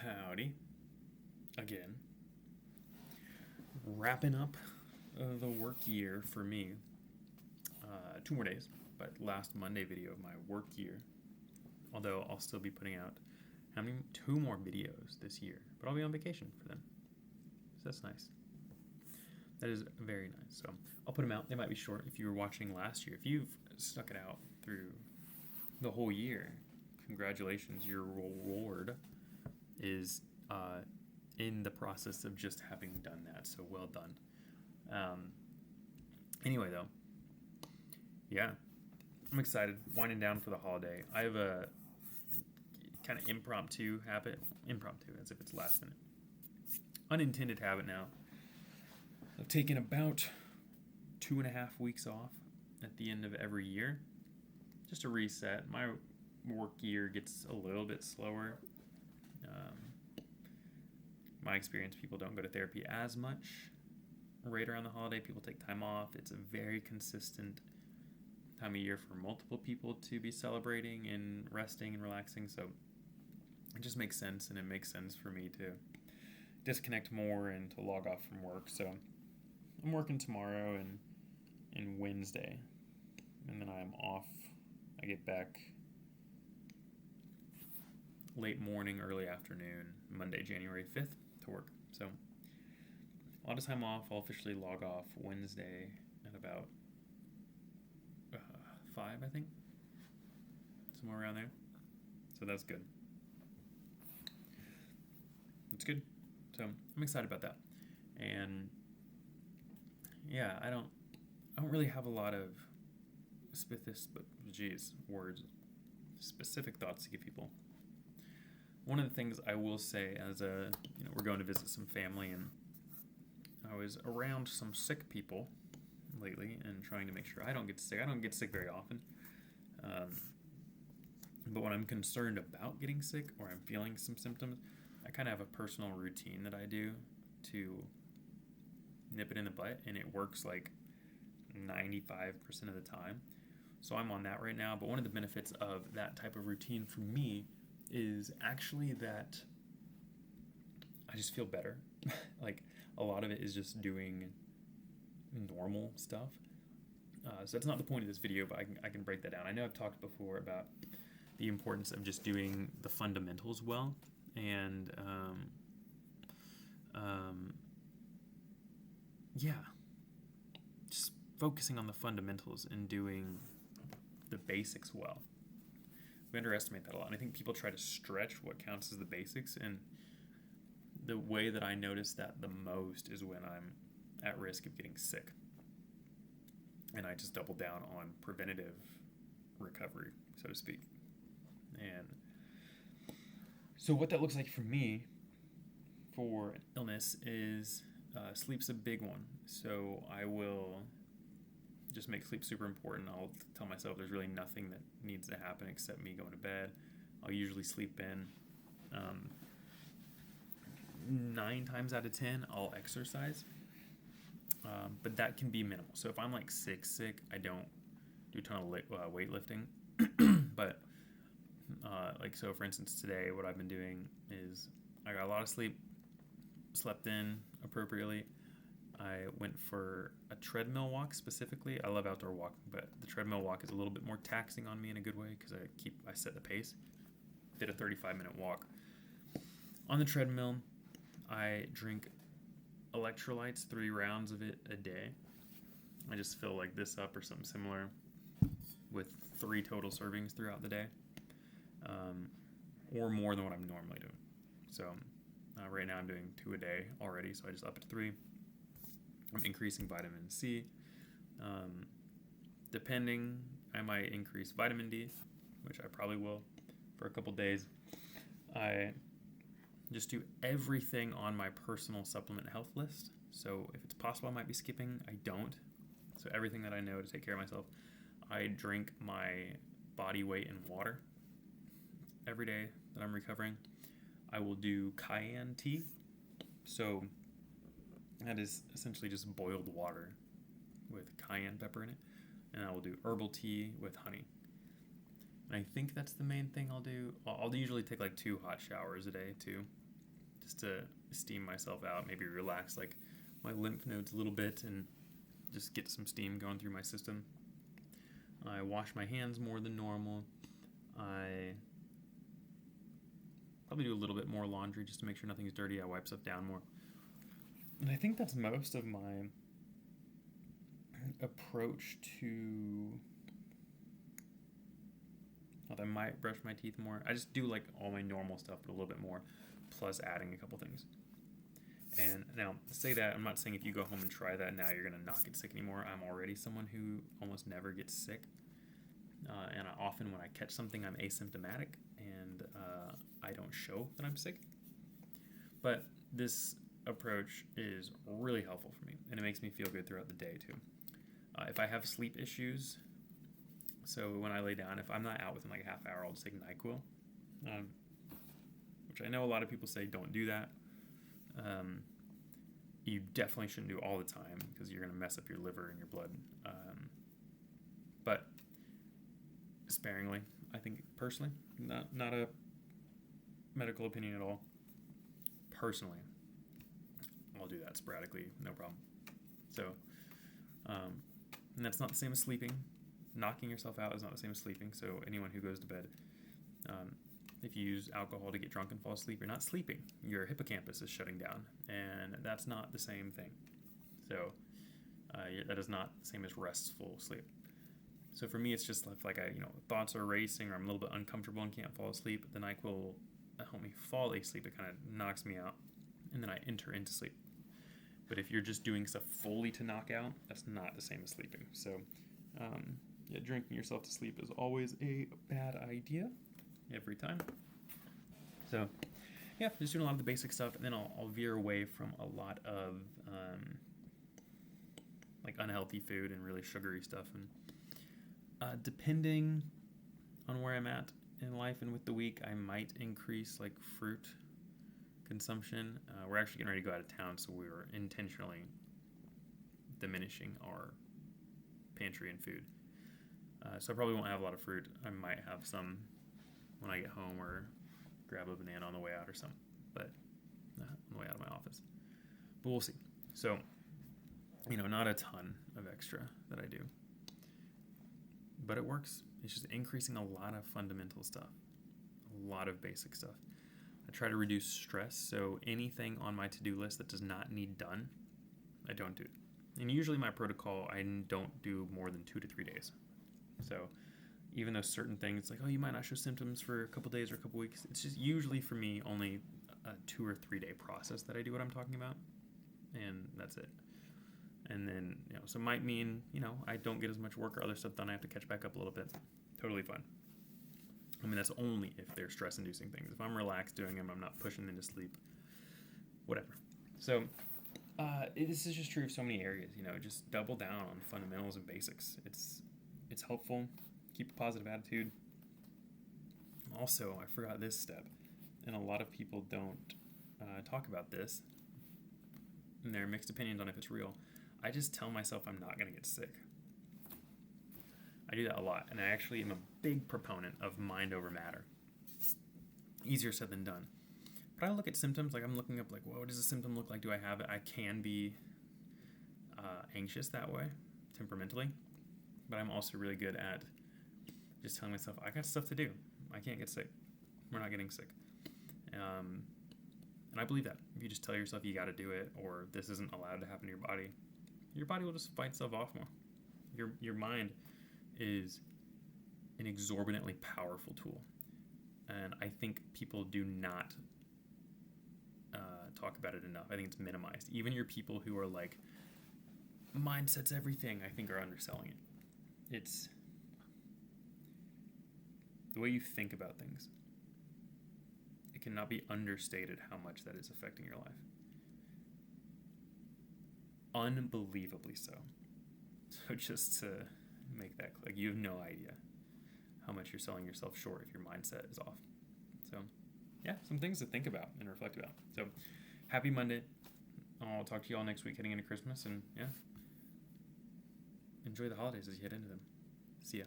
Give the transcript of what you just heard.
Howdy. Again. Wrapping up the work year for me. 2 more days, but last Monday video of my work year. Although I'll still be putting out 2 more videos this year, but I'll be on vacation for them. So that's nice. That is very nice. So I'll put them out. They might be short if you were watching last year. If you've stuck it out through the whole year, congratulations. Your reward is in the process of just having done that. So well done. Anyway, though, yeah, I'm excited. Winding down for the holiday. I have a kind of impromptu habit. Impromptu, as if it's last minute. Unintended habit now. I've taken about 2.5 weeks off at the end of every year. Just to reset. My work year gets a little bit slower. My experience, people don't go to therapy as much right around the holiday. People take time off. It's a very consistent time of year for multiple people to be celebrating and resting and relaxing. So it just makes sense, and it makes sense for me to disconnect more and to log off from work. So I'm working tomorrow and Wednesday, and then I'm off. I get back late morning, early afternoon, Monday, January 5th to work. So a lot of time off. I'll officially log off Wednesday at about 5, I think, somewhere around there. So that's good. It's good. So I'm excited about that. And yeah, I don't really have a lot of specific thoughts to give people. One of the things I will say, as we're going to visit some family, and I was around some sick people lately and trying to make sure I don't get sick. I don't get sick very often. But when I'm concerned about getting sick or I'm feeling some symptoms, I kind of have a personal routine that I do to nip it in the butt, and it works like 95% of the time. So I'm on that right now. But one of the benefits of that type of routine for me is actually that I just feel better. Like, a lot of it is just doing normal stuff. So that's not the point of this video, but I can break that down. I know I've talked before about the importance of just doing the fundamentals well, and just focusing on the fundamentals and doing the basics well. We underestimate that a lot. And I think people try to stretch what counts as the basics, and the way that I notice that the most is when I'm at risk of getting sick. And I just double down on preventative recovery, so to speak. And so what that looks like for me for an illness is sleep's a big one. So I will just make sleep super important. I'll tell myself there's really nothing that needs to happen except me going to bed. I'll usually sleep in. 9 times out of 10, I'll exercise. But that can be minimal. So if I'm like sick, I don't do a ton of weightlifting. But so for instance, today what I've been doing is I got a lot of sleep, slept in appropriately. I went for a treadmill walk specifically. I love outdoor walking, but the treadmill walk is a little bit more taxing on me in a good way because I set the pace. Did a 35-minute walk. On the treadmill, I drink electrolytes, 3 rounds of it a day. I just fill like this up or something similar with 3 total servings throughout the day, or more than what I'm normally doing. So right now I'm doing 2 a day already, so I just up it to 3. I'm increasing vitamin C. Depending, I might increase vitamin D, which I probably will for a couple days. I just do everything on my personal supplement health list. So if it's possible, I might be skipping. I don't. So everything that I know to take care of myself. I drink my body weight in water every day that I'm recovering. I will do cayenne tea. So that is essentially just boiled water with cayenne pepper in it. And I will do herbal tea with honey. And I think that's the main thing I'll do. I'll usually take like 2 hot showers a day too. just to steam myself out, maybe relax like my lymph nodes a little bit and just get some steam going through my system. I wash my hands more than normal. I probably do a little bit more laundry just to make sure nothing's dirty. I wipe stuff down more. And I think that's most of my approach to... I might brush my teeth more. I just do like all my normal stuff, but a little bit more, plus adding a couple things. And now, say that, I'm not saying if you go home and try that now you're going to not get sick anymore. I'm already someone who almost never gets sick. And often when I catch something, I'm asymptomatic, and I don't show that I'm sick. But this approach is really helpful for me, and it makes me feel good throughout the day, too. If I have sleep issues, so when I lay down, if I'm not out within like a half hour, I'll just take NyQuil, which I know a lot of people say don't do that. You definitely shouldn't do all the time because you're going to mess up your liver and your blood. But sparingly, I think personally, not a medical opinion at all. Personally, I'll do that sporadically, no problem. So, and that's not the same as sleeping. Knocking yourself out is not the same as sleeping. So anyone who goes to bed, if you use alcohol to get drunk and fall asleep, you're not sleeping. Your hippocampus is shutting down, and that's not the same thing. So that is not the same as restful sleep. So for me, it's just like thoughts are racing, or I'm a little bit uncomfortable and can't fall asleep. The NyQuil will help me fall asleep. It kind of knocks me out, and then I enter into sleep. But if you're just doing stuff fully to knock out, that's not the same as sleeping. So drinking yourself to sleep is always a bad idea, every time. So just doing a lot of the basic stuff, and then I'll veer away from a lot of like unhealthy food and really sugary stuff. And depending on where I'm at in life and with the week, I might increase like fruit consumption. We're actually getting ready to go out of town, so we were intentionally diminishing our pantry and food. So I probably won't have a lot of fruit. I might have some when I get home, or grab a banana on the way out or something, but on the way out of my office. But we'll see. So, not a ton of extra that I do, but it works. It's just increasing a lot of fundamental stuff, a lot of basic stuff. I try to reduce stress, so anything on my to-do list that does not need done, I don't do it. And usually my protocol, I don't do more than 2 to 3 days. So even though certain things, like, you might not show symptoms for a couple days or a couple weeks, it's just usually for me only a 2 or 3 day process that I do what I'm talking about, and that's it. And then, so it might mean, I don't get as much work or other stuff done. I have to catch back up a little bit. Totally fine. I mean, that's only if they're stress-inducing things. If I'm relaxed doing them, I'm not pushing into sleep, whatever. So this is just true of so many areas, just double down on fundamentals and basics. It's helpful. Keep a positive attitude. Also, I forgot this step, and a lot of people don't talk about this, and there are mixed opinions on if it's real. I just tell myself I'm not going to get sick. I do that a lot, and I actually am a big proponent of mind over matter. Easier said than done. But I look at symptoms, like I'm looking up, like, what does a symptom look like? Do I have it? I can be anxious that way, temperamentally, but I'm also really good at just telling myself, I got stuff to do. I can't get sick. We're not getting sick. And I believe that. If you just tell yourself you got to do it, or this isn't allowed to happen to your body will just fight itself off more. Your mind is an exorbitantly powerful tool. And I think people do not talk about it enough. I think it's minimized. Even your people who are like, mindset's everything, I think are underselling it. It's the way you think about things. It cannot be understated how much that is affecting your life. Unbelievably so. So just to make that click, you have no idea how much you're selling yourself short if your mindset is off. So, some things to think about and reflect about. So, happy Monday. I'll talk to you all next week heading into Christmas, and enjoy the holidays as you head into them. See ya.